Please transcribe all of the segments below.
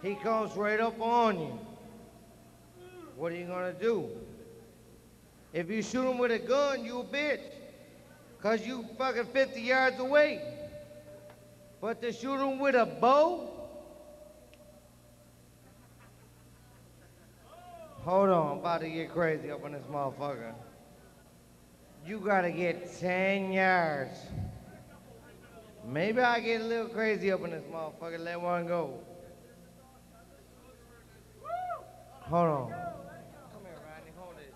He comes right up on you. What are you gonna do? If you shoot him with a gun, you a bitch. Cause you fucking 50 yards away. But to shoot him with a bow? Hold on, I'm about to get crazy up on this motherfucker. You gotta get 10 yards. Maybe I get a little crazy up in this motherfucker, let one go. Hold on. Come here, Rodney, hold this.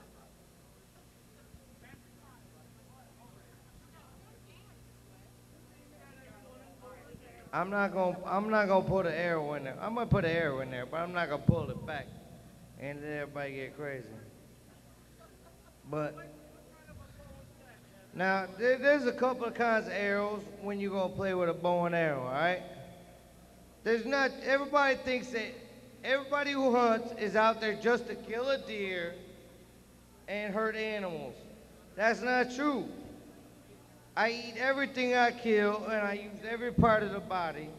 I'm not gonna put an arrow in there. I'm gonna put an arrow in there, but I'm not gonna pull it back and let everybody get crazy. But now there's a couple of kinds of arrows when you're gonna play with a bow and arrow, all right? There's not, everybody thinks that everybody who hunts is out there just to kill a deer and hurt animals. That's not true. I eat everything I kill and I use every part of the body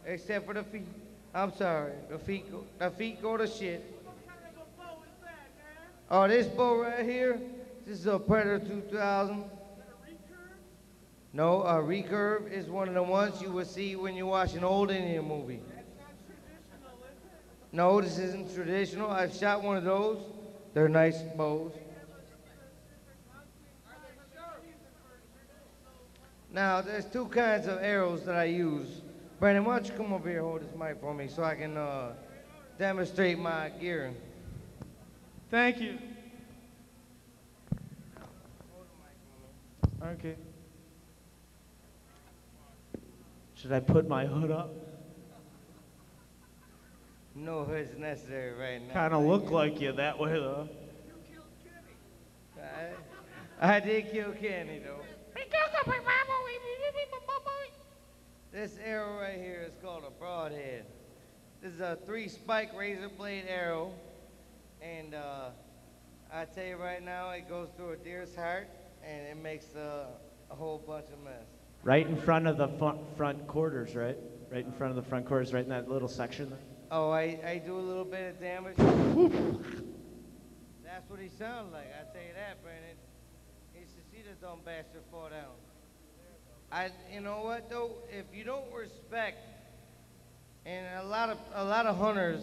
except for the feet. I'm sorry, the feet go to shit. Oh, this bow right here, this is a Predator 2000. No, a recurve is one of the ones you would see when you watch an old Indian movie. No, this isn't traditional. I've shot one of those. They're nice bows. Now, there's two kinds of arrows that I use. Brandon, why don't you come over here and hold this mic for me so I can demonstrate my gear. Thank you. Okay. Should I put my hood up? No hood's necessary right now. Kind of look like you that way, though. I did kill Kenny, though. This arrow right here is called a broadhead. This is a 3-spike razor blade arrow. And I tell you right now, it goes through a deer's heart, and it makes a whole bunch of mess. Right in front of the front quarters, right? Right in front of the front quarters, right in that little section there. Oh, I do a little bit of damage. That's what he sounds like, I tell you that, Brandon. You should see the dumb bastard fall down. You know what though? If you don't respect, and a lot of hunters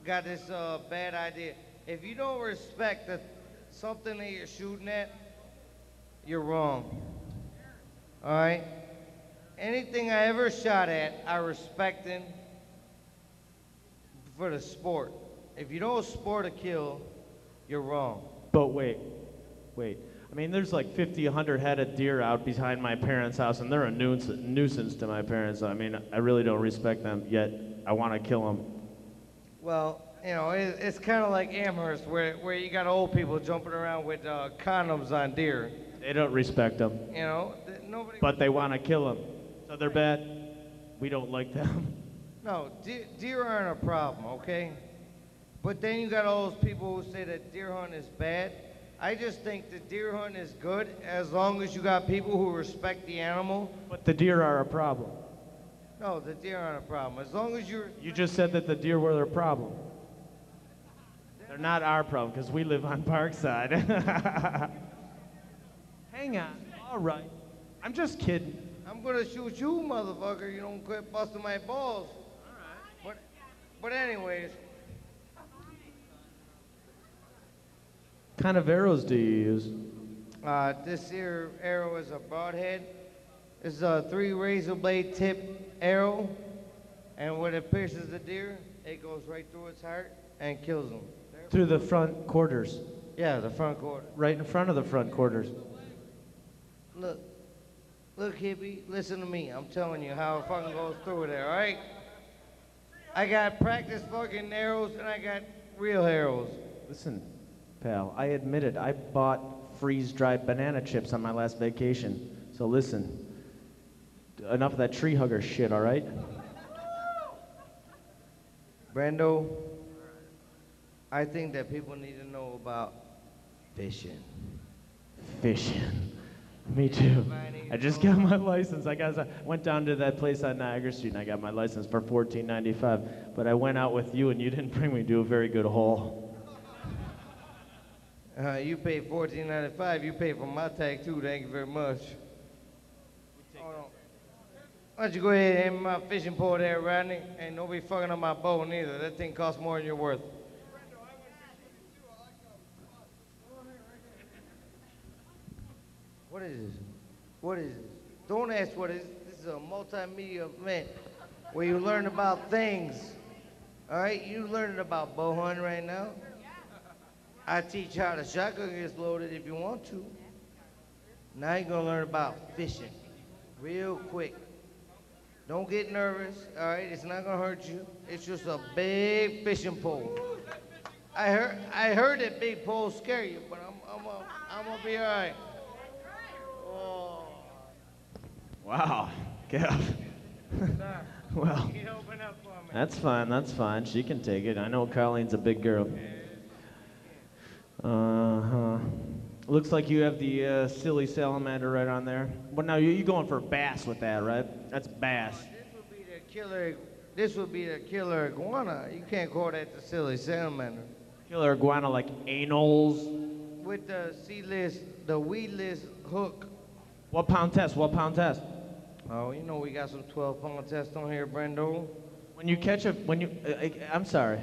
got this bad idea. If you don't respect something that you're shooting at, you're wrong. All right? Anything I ever shot at, I respected for the sport. If you don't sport a kill, you're wrong. But wait. I mean, there's like 50, 100 head of deer out behind my parents' house, and they're a nuisance to my parents. I mean, I really don't respect them, yet I want to kill them. Well, you know, it's kind of like Amherst, where you got old people jumping around with condoms on deer. They don't respect them. You know, nobody. But they want to kill them. So they're bad. We don't like them. No, deer aren't a problem, okay? But then you got all those people who say that deer hunting is bad. I just think that deer hunting is good as long as you got people who respect the animal. But the deer are a problem. No, the deer aren't a problem. As long as you're... You just said that the deer were their problem. They're not our problem, because we live on Parkside. Hang on. All right. I'm just kidding. I'm gonna shoot you, motherfucker. You don't quit busting my balls. All right. But anyways... What kind of arrows do you use? This here arrow is a broadhead. It's a 3 razor blade tip arrow, and when it pierces the deer, it goes right through its heart and kills them. Through the front quarters. Yeah, the front quarter. Right in front of the front quarters. Look, hippie, listen to me. I'm telling you how it fucking goes through there, all right? I got practice fucking arrows and I got real arrows. Listen, pal, I admit it. I bought freeze-dried banana chips on my last vacation. So listen, enough of that tree hugger shit, all right? Brando, I think that people need to know about fishing. Fishing. Me too. Finding I just your got my license. Went down to that place on Niagara Street and I got my license for $14.95. But I went out with you and you didn't bring me to a very good hole. You paid $14.95. You paid for my tag too. Thank you very much. Hold on. Why don't you go ahead and hand me my fishing pole there, Rodney? Ain't nobody fucking on my boat neither. That thing costs more than you're worth. What is this? What is this? Don't ask what it is. This is a multimedia event where you learn about things. All right? You learning about bow hunting right now. I teach how the shotgun gets loaded if you want to. Now you're gonna learn about fishing real quick. Don't get nervous, all right? It's not gonna hurt you. It's just a big fishing pole. I heard that big poles scare you, but I'm gonna be all right. Oh. Wow, Kev. Well, You open up for me. that's fine. She can take it. I know Colleen's a big girl. Uh-huh. Looks like you have the silly salamander right on there. But now you going for bass with that, right? That's bass. This would be the killer iguana. You can't call that the silly salamander. Killer iguana like anals. With the weedless hook. What pound test? Oh, you know we got some 12-pound test on here, Brendo. When you catch I'm sorry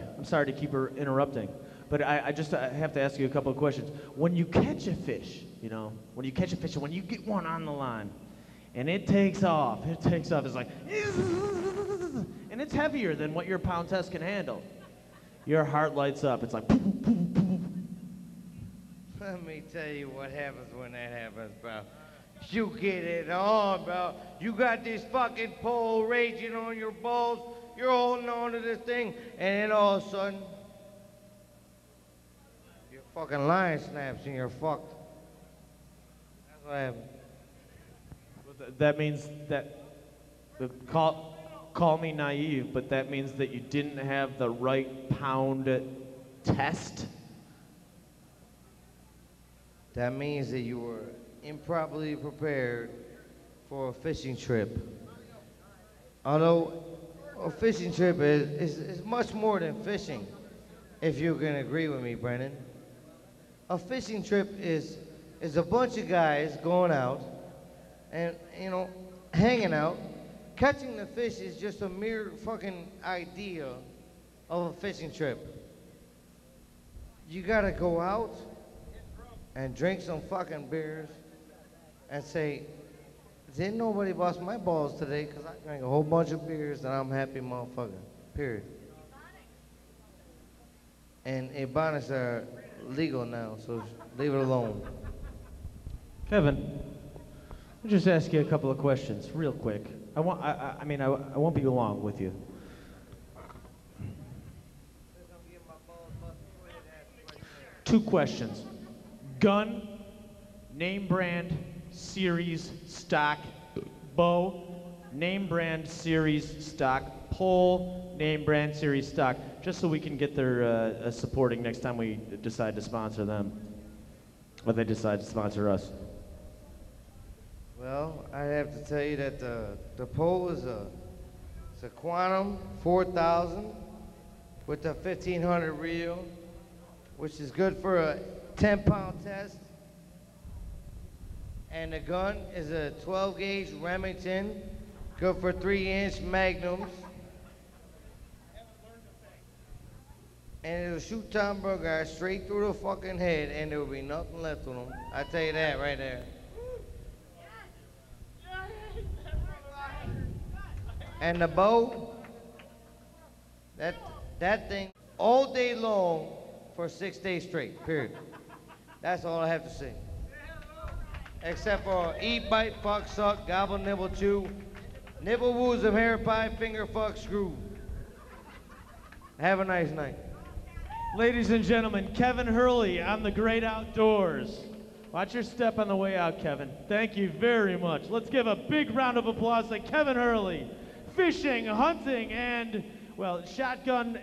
to keep interrupting, but I have to ask you a couple of questions. When you catch a fish, when you get one on the line, and it takes off, it's like, and it's heavier than what your pound test can handle. Your heart lights up. It's like, Let me tell you what happens when that happens, bro. You get it on, bro. You got this fucking pole raging on your balls. You're holding on to this thing, and then all of a sudden, your fucking line snaps and you're fucked. That's what happened. that means that, call me naive, but that means that you didn't have the right pound test? That means that you were improperly prepared for a fishing trip. Although a fishing trip is much more than fishing, if you can agree with me, Brennan. A fishing trip is a bunch of guys going out and, hanging out. Catching the fish is just a mere fucking idea of a fishing trip. You gotta go out and drink some fucking beers and say, didn't nobody bust my balls today because I drank a whole bunch of beers and I'm a happy motherfucker, period. And Ebonics are legal now, so leave it alone. Kevin, I'll just ask you a couple of questions real quick. I won't be long with you. Two questions. Gun, name brand, series, stock, bow, name brand, series, stock, pole, name brand, series, stock, just so we can get their supporting next time we decide to sponsor them, or they decide to sponsor us. Well, I have to tell you that the pole is it's a Quantum 4000 with a 1500 reel, which is good for a 10-pound test. And the gun is a 12-gauge Remington, good for 3-inch magnums. And it'll shoot Tom Burgard straight through the fucking head, and there will be nothing left on him. I tell you that right there. And the bow, that thing, all day long for 6 days straight, period. That's all I have to say. Except for eat, bite, fuck, suck, gobble, nibble, chew, nibble, woos of hair pie, finger, fuck, screw. Have a nice night. Ladies and gentlemen, Kevin Hurley on the great outdoors. Watch your step on the way out, Kevin. Thank you very much. Let's give a big round of applause to Kevin Hurley. Fishing, hunting, and, well, shotgun.